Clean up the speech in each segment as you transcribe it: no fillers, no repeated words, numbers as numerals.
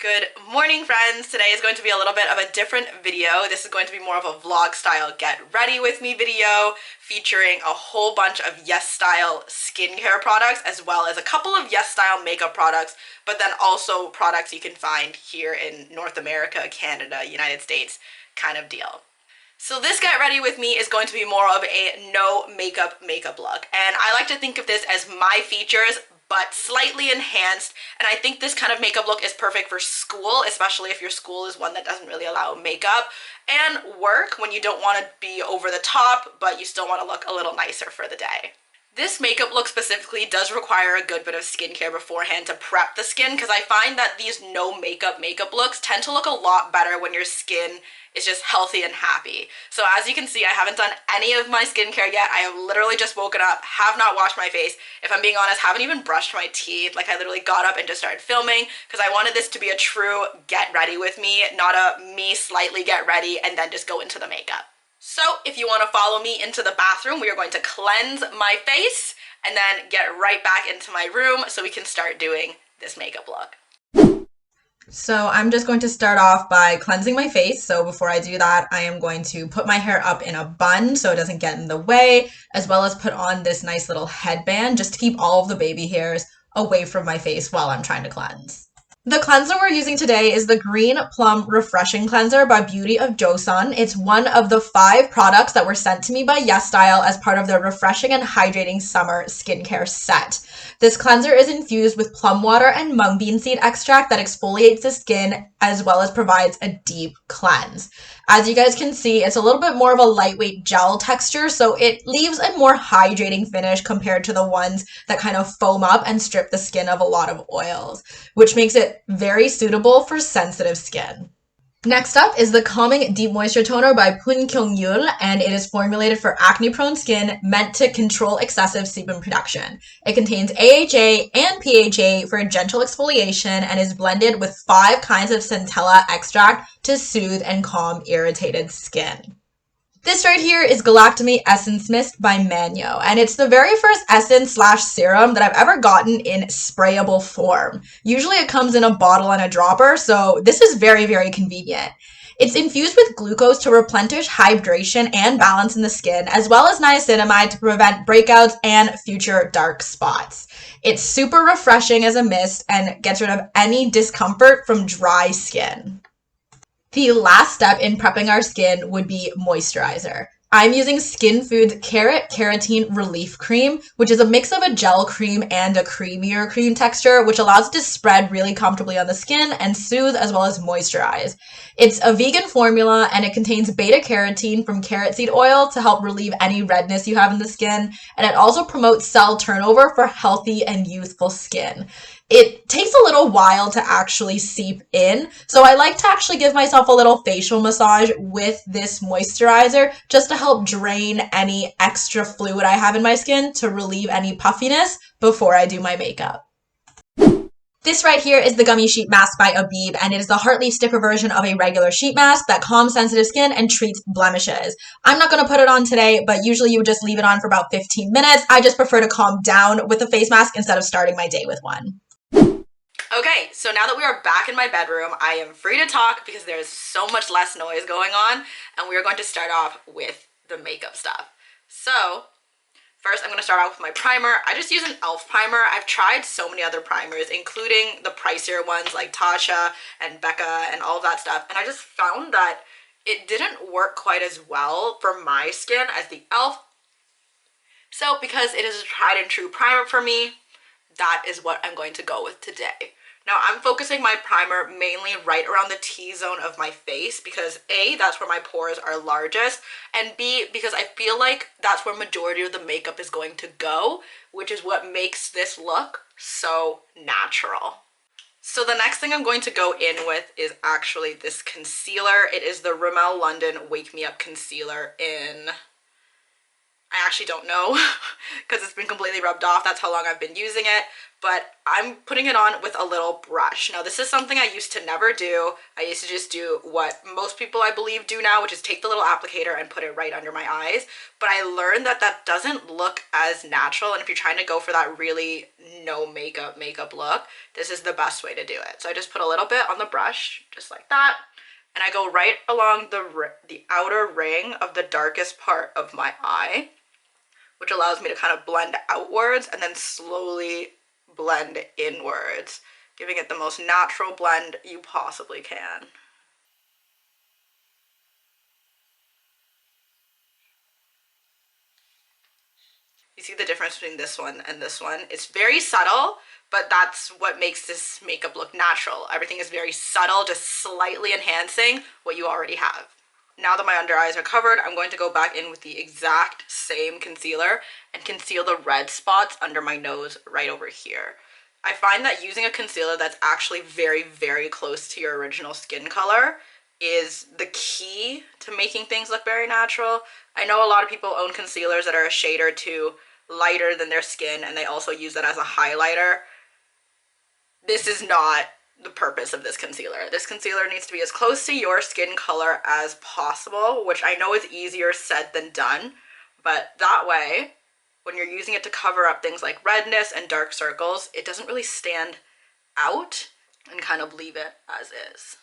Good morning, friends. Today is going to be a little bit of a different video. This is going to be more of a vlog style get ready with me video featuring a whole bunch of YesStyle skincare products as well as a couple of YesStyle makeup products, but then also products you can find here in North America, Canada, United States kind of deal. So this get ready with me is going to be more of a no makeup look, and I like to think of this as my features but slightly enhanced, and I think this kind of makeup look is perfect for school, especially if your school is one that doesn't really allow makeup, and work when you don't want to be over the top but you still want to look a little nicer for the day. This makeup look specifically does require a good bit of skincare beforehand to prep the skin, because I find that these no makeup looks tend to look a lot better when your skin is just healthy and happy. So as you can see, I haven't done any of my skincare yet. I have literally just woken up, have not washed my face. If I'm being honest, haven't even brushed my teeth. Like, I literally got up and just started filming because I wanted this to be a true get ready with me, not a me slightly get ready and then just go into the makeup. So if you want to follow me into the bathroom, we are going to cleanse my face and then get right back into my room so we can start doing this makeup look. So I'm just going to start off by cleansing my face. So before I do that, I am going to put my hair up in a bun so it doesn't get in the way, as well as put on this nice little headband just to keep all of the baby hairs away from my face while I'm trying to cleanse. The cleanser we're using today is the Green Plum Refreshing Cleanser by Beauty of Joseon. It's one of the 5 products that were sent to me by YesStyle as part of their Refreshing and Hydrating Summer Skincare Set. This cleanser is infused with plum water and mung bean seed extract that exfoliates the skin as well as provides a deep cleanse. As you guys can see, it's a little bit more of a lightweight gel texture, so it leaves a more hydrating finish compared to the ones that kind of foam up and strip the skin of a lot of oils, which makes it very suitable for sensitive skin. Next up is the Calming Deep Moisture Toner by Poon Kyung-yul, and it is formulated for acne-prone skin, meant to control excessive sebum production. It contains AHA and PHA for a gentle exfoliation and is blended with 5 kinds of centella extract to soothe and calm irritated skin. This right here is Galactame Essence Mist by Manyo, and it's the very first essence/serum that I've ever gotten in sprayable form. Usually it comes in a bottle and a dropper, so this is very, very convenient. It's infused with glucose to replenish hydration and balance in the skin, as well as niacinamide to prevent breakouts and future dark spots. It's super refreshing as a mist and gets rid of any discomfort from dry skin. The last step in prepping our skin would be moisturizer. I'm using Skin Foods Carrot Keratin Relief Cream, which is a mix of a gel cream and a creamier cream texture, which allows it to spread really comfortably on the skin and soothe as well as moisturize. It's a vegan formula and it contains beta-carotene from carrot seed oil to help relieve any redness you have in the skin, and it also promotes cell turnover for healthy and youthful skin. It takes a little while to actually seep in, so I like to actually give myself a little facial massage with this moisturizer just to help drain any extra fluid I have in my skin to relieve any puffiness before I do my makeup. This right here is the Gummy Sheet Mask by Abib, and it is the heart leaf sticker version of a regular sheet mask that calms sensitive skin and treats blemishes. I'm not going to put it on today, but usually you would just leave it on for about 15 minutes. I just prefer to calm down with a face mask instead of starting my day with one. Okay, so now that we are back in my bedroom, I am free to talk because there's so much less noise going on, and we are going to start off with the makeup stuff. So first, I'm going to start off with my primer. I just use an e.l.f. primer. I've tried so many other primers, including the pricier ones like Tasha and Becca and all of that stuff, and I just found that it didn't work quite as well for my skin as the e.l.f. So because it is a tried and true primer for me, that is what I'm going to go with today. Now, I'm focusing my primer mainly right around the T-zone of my face because A, that's where my pores are largest, and B, because I feel like that's where majority of the makeup is going to go, which is what makes this look so natural. So the next thing I'm going to go in with is actually this concealer. It is the Rimmel London Wake Me Up Concealer in I actually don't know because it's been completely rubbed off. That's how long I've been using it. But I'm putting it on with a little brush. Now this is something I used to never do. I used to just do what most people I believe do now, which is take the little applicator and put it right under my eyes. But I learned that that doesn't look as natural, and if you're trying to go for that really no makeup look, this is the best way to do it. So I just put a little bit on the brush, just like that. And I go right along the outer ring of the darkest part of my eye, which allows me to kind of blend outwards and then slowly blend inwards, giving it the most natural blend you possibly can. You see the difference between this one and this one? It's very subtle, but that's what makes this makeup look natural. Everything is very subtle, just slightly enhancing what you already have. Now that my under eyes are covered, I'm going to go back in with the exact same concealer and conceal the red spots under my nose right over here. I find that using a concealer that's actually very, very close to your original skin color is the key to making things look very natural. I know a lot of people own concealers that are a shade or two lighter than their skin, and they also use that as a highlighter. This is not the purpose of this concealer. This concealer needs to be as close to your skin color as possible, which I know is easier said than done, but that way, when you're using it to cover up things like redness and dark circles, it doesn't really stand out and kind of leave it as is.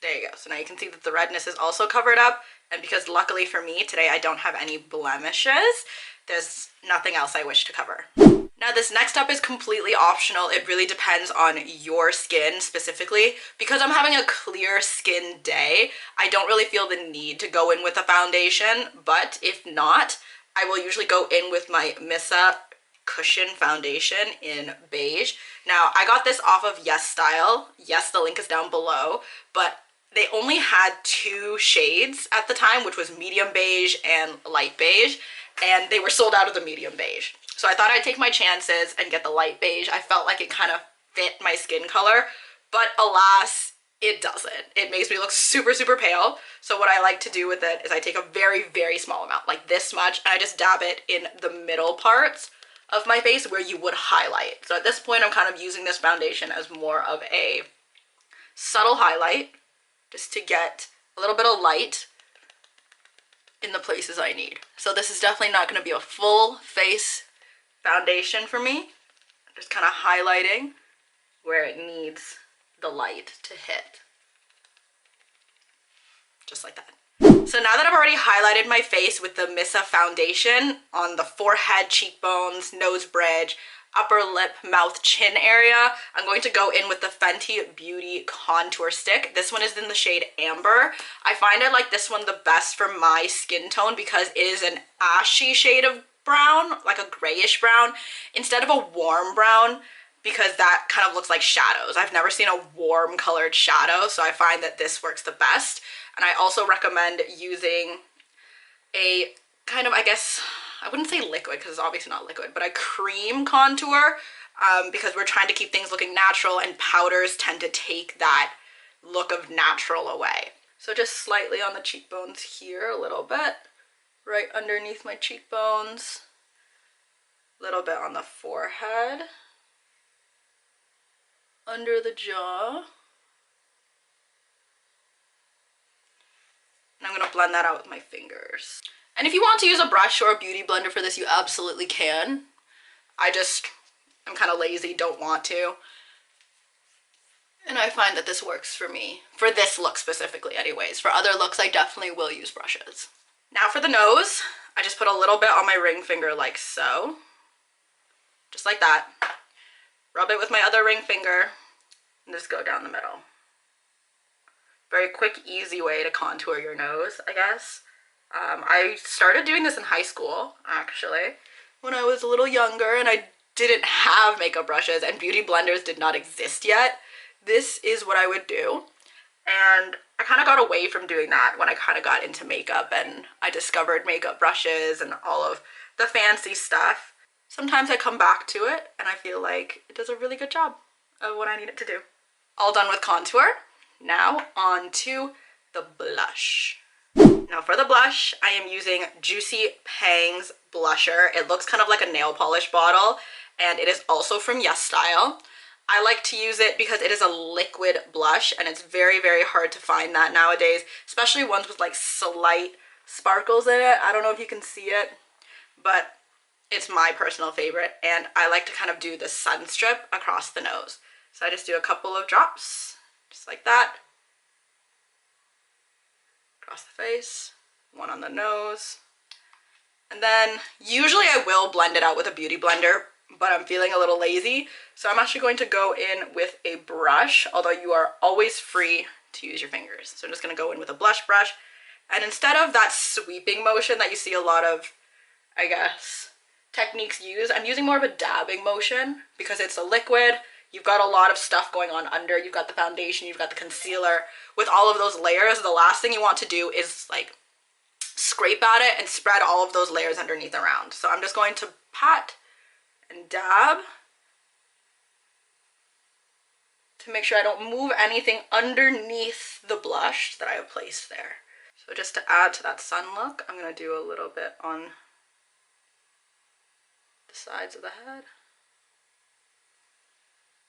There you go. So now you can see that the redness is also covered up, and because luckily for me today I don't have any blemishes, there's nothing else I wish to cover. Now this next step is completely optional. It really depends on your skin specifically. Because I'm having a clear skin day, I don't really feel the need to go in with a foundation, but if not, I will usually go in with my Missa Cushion foundation in beige. Now I got this off of YesStyle. Yes, the link is down below, but they only had 2 shades at the time, which was medium beige and light beige, and they were sold out of the medium beige. So I thought I'd take my chances and get the light beige. I felt like it kind of fit my skin color, but alas, it doesn't. It makes me look super, super pale. So what I like to do with it is I take a very, very small amount, like this much, and I just dab it in the middle parts of my face where you would highlight. So at this point, I'm kind of using this foundation as more of a subtle highlight, just to get a little bit of light in the places I need. So this is definitely not going to be a full face foundation for me. I'm just kind of highlighting where it needs the light to hit. Just like that. So now that I've already highlighted my face with the Missa foundation on the forehead, cheekbones, nose bridge, upper lip, mouth, chin area, I'm going to go in with the Fenty Beauty contour stick. This one is in the shade Amber. I find I like this one the best for my skin tone because it is an ashy shade of brown, like a grayish brown, instead of a warm brown, because that kind of looks like shadows. I've never seen a warm colored shadow, so I find that this works the best. And I also recommend using a kind of, I guess, I wouldn't say liquid because it's obviously not liquid, but a cream contour because we're trying to keep things looking natural, and powders tend to take that look of natural away. So just slightly on the cheekbones here, a little bit, right underneath my cheekbones, a little bit on the forehead, under the jaw. And I'm going to blend that out with my fingers. And if you want to use a brush or a beauty blender for this, you absolutely can. I'm kind of lazy, don't want to. And I find that this works for me. For this look specifically anyways. For other looks, I definitely will use brushes. Now for the nose, I just put a little bit on my ring finger like so. Just like that. Rub it with my other ring finger and just go down the middle. Very quick, easy way to contour your nose, I guess. I started doing this in high school, actually, when I was a little younger and I didn't have makeup brushes and beauty blenders did not exist yet. This is what I would do. And I kind of got away from doing that when I kind of got into makeup and I discovered makeup brushes and all of the fancy stuff. Sometimes I come back to it and I feel like it does a really good job of what I need it to do. All done with contour. Now on to the blush. Now for the blush, I am using Juicy Pangs blusher. It looks kind of like a nail polish bottle, and it is also from YesStyle. I like to use it because it is a liquid blush, and it's very, very hard to find that nowadays, especially ones with like slight sparkles in it. I don't know if you can see it, but it's my personal favorite, and I like to kind of do the sun strip across the nose. So I just do a couple of drops, just like that. Across the face, one on the nose. And then usually I will blend it out with a beauty blender, but I'm feeling a little lazy. So I'm actually going to go in with a brush, although you are always free to use your fingers. So I'm just gonna go in with a blush brush. And instead of that sweeping motion that you see a lot of, I guess, techniques use, I'm using more of a dabbing motion because it's a liquid. You've got a lot of stuff going on under. You've got the foundation, you've got the concealer. With all of those layers, the last thing you want to do is like scrape at it and spread all of those layers underneath around. So I'm just going to pat and dab to make sure I don't move anything underneath the blush that I have placed there. So just to add to that sun look, I'm going to do a little bit on the sides of the head.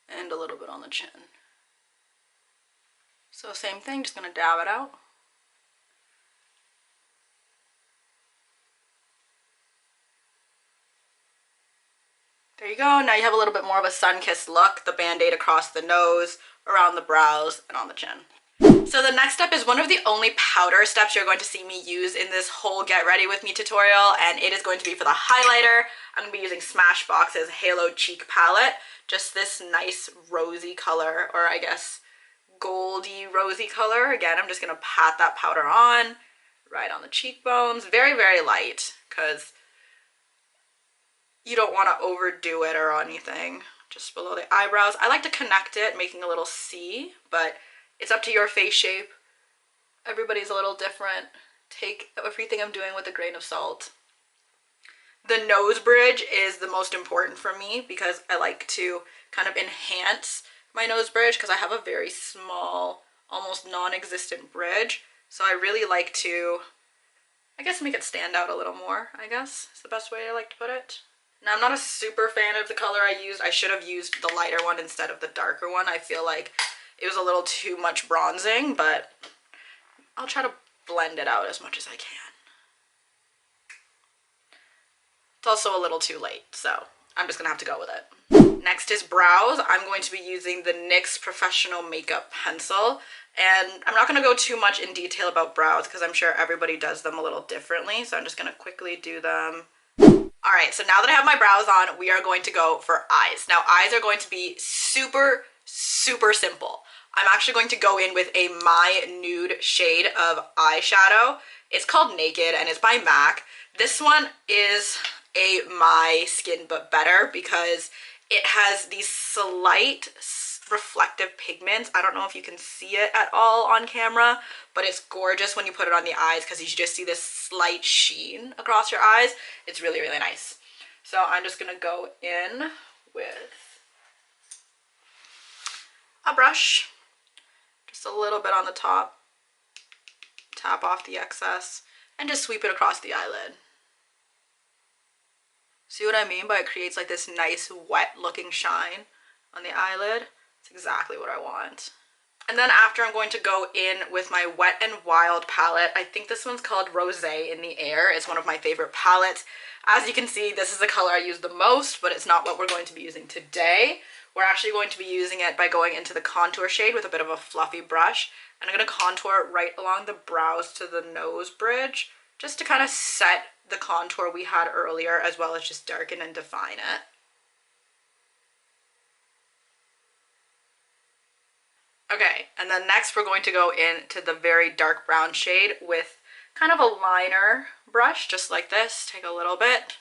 And a little bit on the chin. So same thing, just gonna dab it out. There you go, now you have a little bit more of a sun-kissed look, the band-aid across the nose, around the brows, and on the chin. So the next step is one of the only powder steps you're going to see me use in this whole Get Ready With Me tutorial, and it is going to be for the highlighter. I'm going to be using Smashbox's Halo Cheek Palette. Just this nice rosy color, or I guess goldy rosy color. Again, I'm just going to pat that powder on, right on the cheekbones. Very, very light, because you don't want to overdo it or anything. Just below the eyebrows. I like to connect it, making a little C, but it's up to your face shape. Everybody's a little different. Take everything I'm doing with a grain of salt. The nose bridge is the most important for me because I like to kind of enhance my nose bridge because I have a very small, almost non-existent bridge. So I really like to, I guess, make it stand out a little more, I guess is the best way I like to put it. Now I'm not a super fan of the color I used. I should have used the lighter one instead of the darker one. I feel like it was a little too much bronzing, but I'll try to blend it out as much as I can. It's also a little too late, so I'm just gonna have to go with it. Next is brows. I'm going to be using the NYX Professional Makeup Pencil, and I'm not gonna go too much in detail about brows because I'm sure everybody does them a little differently, so I'm just gonna quickly do them. All right, so now that I have my brows on, we are going to go for eyes. Now, eyes are going to be super, super simple. I'm actually going to go in with a My Nude shade of eyeshadow. It's called Naked, and it's by MAC. This one is a My Skin But Better because it has these slight reflective pigments. I don't know if you can see it at all on camera, but it's gorgeous when you put it on the eyes because you just see this slight sheen across your eyes. It's really, really nice. So I'm just gonna go in with a brush, just a little bit on the top, tap off the excess, and just sweep it across the eyelid. See what I mean by it creates like this nice wet looking shine on the eyelid? It's exactly what I want. And then after, I'm going to go in with my Wet n Wild palette. I think this one's called Rosé in the Air. It's one of my favorite palettes. As you can see, this is the color I use the most, but it's not what we're going to be using today. We're actually going to be using it by going into the contour shade with a bit of a fluffy brush. And I'm going to contour right along the brows to the nose bridge, just to kind of set the contour we had earlier, as well as just darken and define it. Okay, and then next we're going to go into the very dark brown shade with kind of a liner brush, just like this. Take a little bit,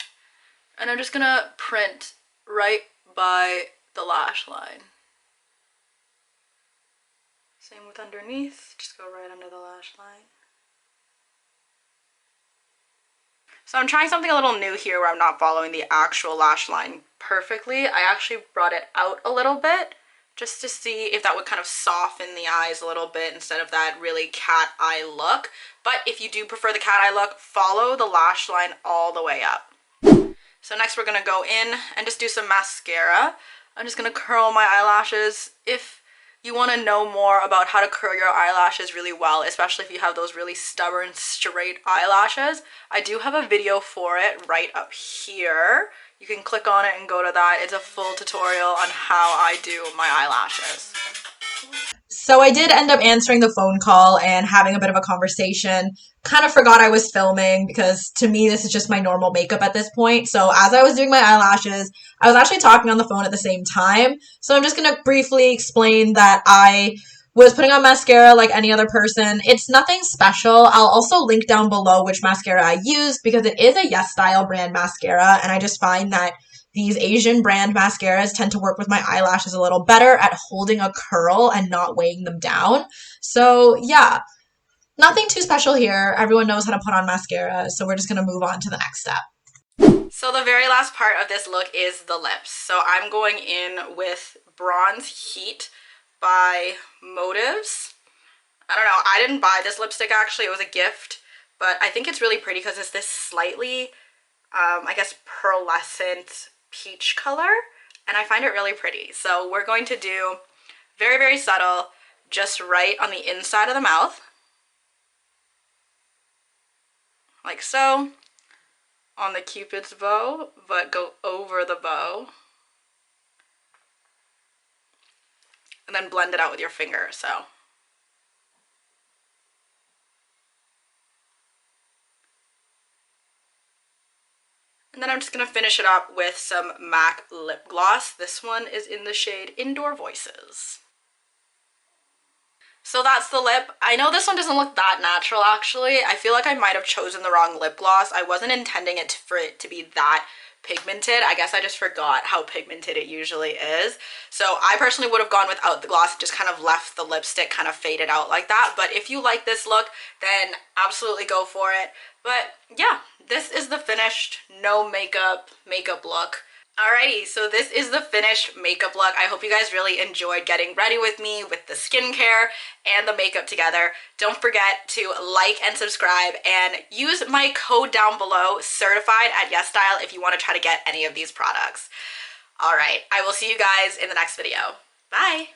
and I'm just gonna print right by the lash line. Same with underneath, just go right under the lash line. So I'm trying something a little new here where I'm not following the actual lash line perfectly. I actually brought it out a little bit just to see if that would kind of soften the eyes a little bit instead of that really cat eye look. But if you do prefer the cat eye look, follow the lash line all the way up. So next we're gonna go in and just do some mascara. I'm just gonna curl my eyelashes. If you want to know more about how to curl your eyelashes really well, especially if you have those really stubborn straight eyelashes, I do have a video for it right up here. You can click on it and go to that. It's a full tutorial on how I do my eyelashes. So I did end up answering the phone call and having a bit of a conversation. Kind of forgot I was filming because to me this is just my normal makeup at this point. So as I was doing my eyelashes, I was actually talking on the phone at the same time. So I'm just going to briefly explain that I was putting on mascara like any other person. It's nothing special. I'll also link down below which mascara I used because it is a YesStyle brand mascara, and I just find that these Asian brand mascaras tend to work with my eyelashes a little better at holding a curl and not weighing them down. So yeah, nothing too special here. Everyone knows how to put on mascara, so we're just going to move on to the next step. So the very last part of this look is the lips. So I'm going in with Bronze Heat by Motives. I don't know, I didn't buy this lipstick actually, it was a gift, but I think it's really pretty because it's this slightly, I guess, pearlescent peach color, and I find it really pretty. So we're going to do very, very subtle, just right on the inside of the mouth, like so, on the Cupid's bow, but go over the bow, and then blend it out with your finger, so. And then I'm just going to finish it up with some MAC lip gloss. This one is in the shade Indoor Voices. So that's the lip. I know this one doesn't look that natural actually. I feel like I might have chosen the wrong lip gloss. I wasn't intending it for it to be that pigmented. I guess I just forgot how pigmented it usually is. So I personally would have gone without the gloss, just kind of left the lipstick kind of faded out like that. But if you like this look, then absolutely go for it. But yeah, this is the finished no makeup look. Alrighty, so this is the finished makeup look. I hope you guys really enjoyed getting ready with me with the skincare and the makeup together. Don't forget to like and subscribe and use my code down below, certified at YesStyle, if you want to try to get any of these products. Alright, I will see you guys in the next video. Bye!